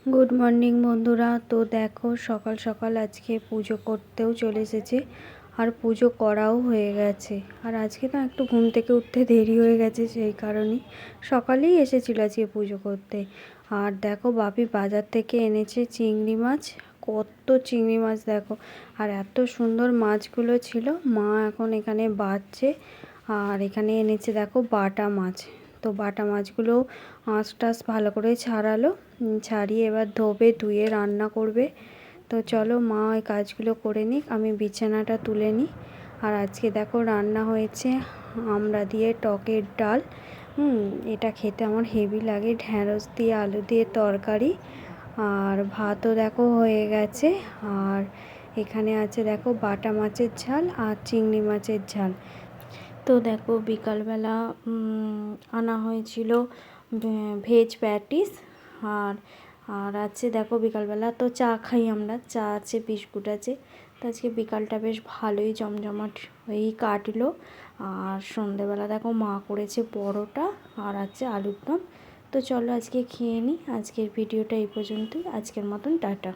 Good morning বন্ধুরা। তো দেখো সকাল সকাল আজকে পুজো করতেও চলে এসেছে আর পুজো করাও হয়ে গেছে। আর আজকে না একটু ঘুম থেকে উঠতে দেরি হয়ে গেছে, সেই কারণেই সকালেই এসেছিলো আজকে পুজো করতে। আর দেখো বাপি বাজার থেকে এনেছে চিংড়ি মাছ, কত চিংড়ি মাছ দেখো। আর এত সুন্দর মাছগুলো ছিল, মা এখন এখানে বাছছে। আর এখানে এনেছে দেখো বাটা মাছ। তো বাটা মাছগুলো আঁশ টাশ ভালো করে ছাড়ালো, ছাড়িয়ে এবার ধোবে, ধুয়ে রান্না করবে। তো চলো মা ওই কাজগুলো করে নিক, আমি বিছানাটা তুলে নিই। আর আজকে দেখো রান্না হয়েছে আমড়া দিয়ে টকের ডাল। এটা খেতে আমার হেভি লাগে, ঢ্যাঁড়স দিয়ে আলু দিয়ে তরকারি। আর ভাতও দেখো হয়ে গেছে। আর এখানে আছে দেখো বাটা মাছের ঝাল আর চিংড়ি মাছের ঝাল। তো দেখো বিকালবেলা আনা হয়েছিল ভেজ প্যাটিস। আর আর আছে দেখো বিকালবেলা তো চা খাই আমরা, চা আছে, বিস্কুট আছে। তো আজকে বিকালটা বেশ ভালোই জমজমাট হয়েই কাটলো। আর সন্ধেবেলা দেখো মা করেছে পরোটা আর আছে আলুর দম। তো চলো আজকে খেয়ে নিই। আজকের ভিডিওটা এই পর্যন্তই, আজকের মতন টাটা।